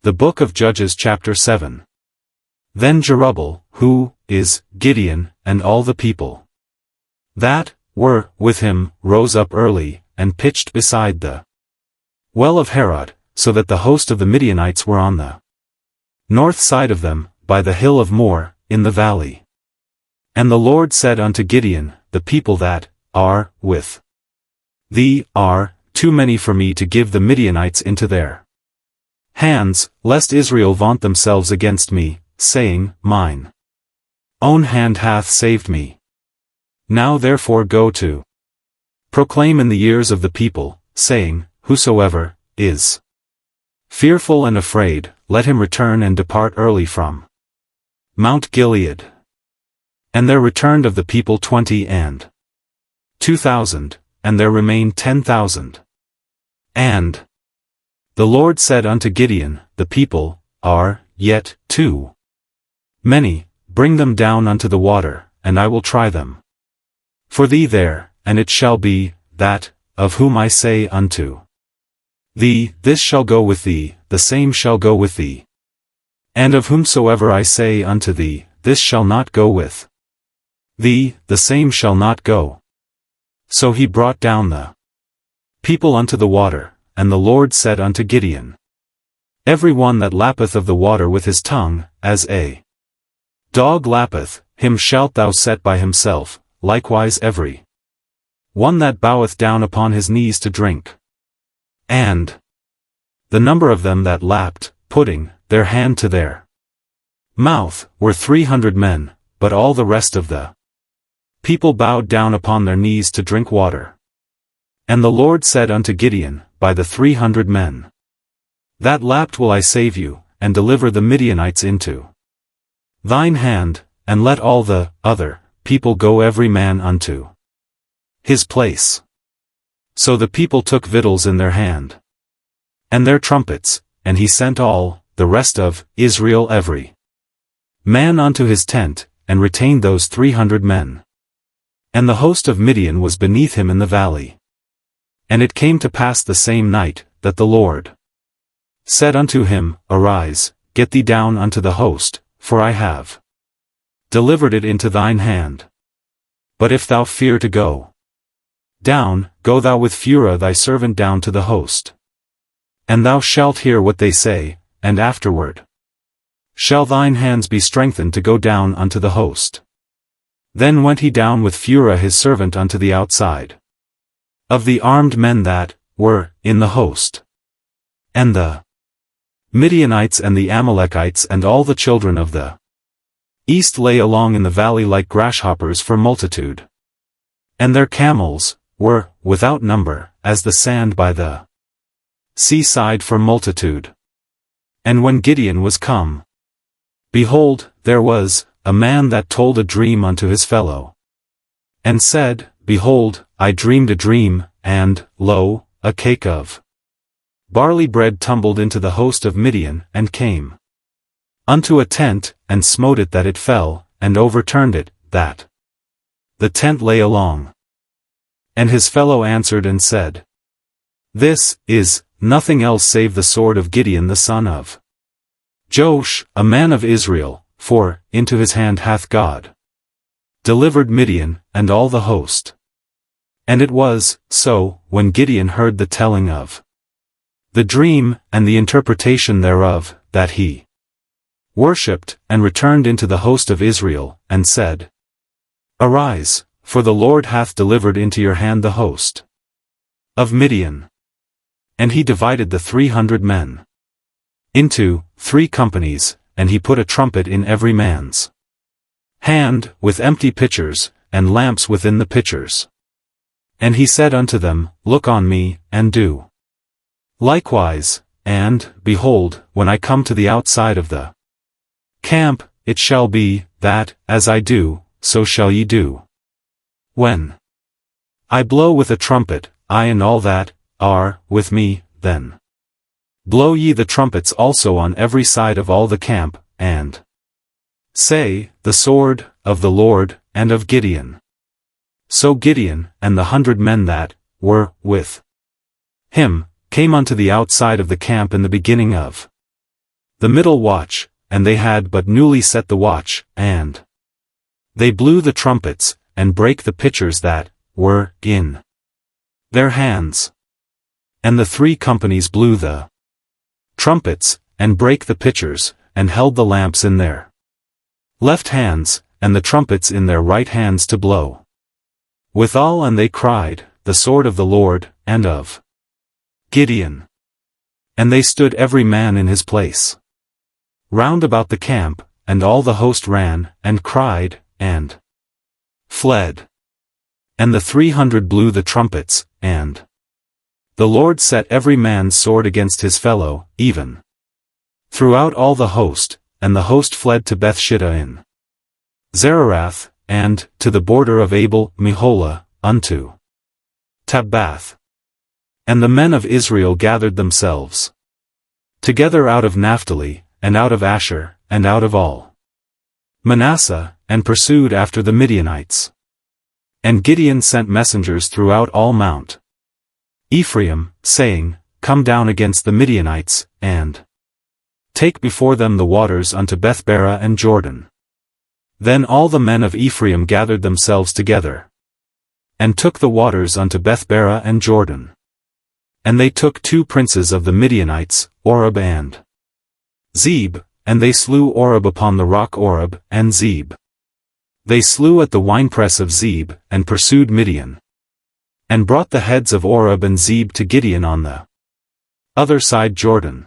The Book of Judges chapter 7. Then Jerubbaal, who is Gideon, and all the people that were with him, rose up early, and pitched beside the well of Harod, so that the host of the Midianites were on the north side of them, by the hill of Moor, in the valley. And the Lord said unto Gideon, the people that are with thee are too many for me to give the Midianites into their hands, lest Israel vaunt themselves against me, saying, Mine own hand hath saved me. Now therefore go to proclaim in the ears of the people, saying, Whosoever is fearful and afraid, let him return and depart early from Mount Gilead. And there returned of the people 20,000, and there remained 10,000. And the Lord said unto Gideon, the people are yet too many, bring them down unto the water, and I will try them for thee there, and it shall be, that, of whom I say unto thee, this shall go with thee, the same shall go with thee. And of whomsoever I say unto thee, this shall not go with thee, the same shall not go. So he brought down the people unto the water, and the Lord said unto Gideon, Every one that lappeth of the water with his tongue, as a dog lappeth, him shalt thou set by himself, likewise every one that boweth down upon his knees to drink. And the number of them that lapped, putting their hand to their mouth, were 300 men, but all the rest of the people bowed down upon their knees to drink water. And the Lord said unto Gideon, By the 300 men that lapped will I save you, and deliver the Midianites into thine hand, and let all the other people go every man unto his place. So the people took victuals in their hand, and their trumpets, and he sent all the rest of Israel every man unto his tent, and retained those 300 men. And the host of Midian was beneath him in the valley. And it came to pass the same night, that the Lord said unto him, Arise, get thee down unto the host, for I have delivered it into thine hand. But if thou fear to go down, go thou with Phurah thy servant down to the host. And thou shalt hear what they say, and afterward shall thine hands be strengthened to go down unto the host. Then went he down with Phurah his servant unto the outside of the armed men that were in the host. And the Midianites and the Amalekites and all the children of the east lay along in the valley like grasshoppers for multitude. And their camels were without number, as the sand by the seaside for multitude. And when Gideon was come, behold, there was a man that told a dream unto his fellow, and said, Behold, I dreamed a dream, and, lo, a cake of barley bread tumbled into the host of Midian, and came unto a tent, and smote it that it fell, and overturned it, that the tent lay along. And his fellow answered and said, This is nothing else save the sword of Gideon the son of Joash, a man of Israel, for into his hand hath God delivered Midian, and all the host. And it was so, when Gideon heard the telling of the dream, and the interpretation thereof, that he worshipped, and returned into the host of Israel, and said, Arise, for the Lord hath delivered into your hand the host of Midian. And he divided the 300 men into 3 companies, and he put a trumpet in every man's hand, with empty pitchers, and lamps within the pitchers. And he said unto them, Look on me, and do likewise, and, behold, when I come to the outside of the camp, it shall be, that, as I do, so shall ye do. When I blow with a trumpet, I and all that are with me, then blow ye the trumpets also on every side of all the camp, and say, The sword of the Lord, and of Gideon. So Gideon, and the 100 men that were with him, came unto the outside of the camp in the beginning of the middle watch, and they had but newly set the watch, and they blew the trumpets, and brake the pitchers that were in their hands. And the 3 companies blew the trumpets, and brake the pitchers, and held the lamps in their left hands, and the trumpets in their right hands to blow withal, and they cried, The sword of the Lord, and of Gideon. And they stood every man in his place round about the camp, and all the host ran, and cried, and fled. And the 300 blew the trumpets, and the Lord set every man's sword against his fellow, even throughout all the host, and the host fled to Bethshittah in Zererath, and to the border of Abel Meholah, unto Tabbath. And the men of Israel gathered themselves together out of Naphtali, and out of Asher, and out of all Manasseh, and pursued after the Midianites. And Gideon sent messengers throughout all Mount Ephraim, saying, Come down against the Midianites, and take before them the waters unto Bethbara and Jordan. Then all the men of Ephraim gathered themselves together, and took the waters unto Bethbara and Jordan. And they took 2 princes of the Midianites, Oreb and Zeb, and they slew Oreb upon the rock Oreb, and Zeb they slew at the winepress of Zeb, and pursued Midian, and brought the heads of Oreb and Zeb to Gideon on the other side Jordan.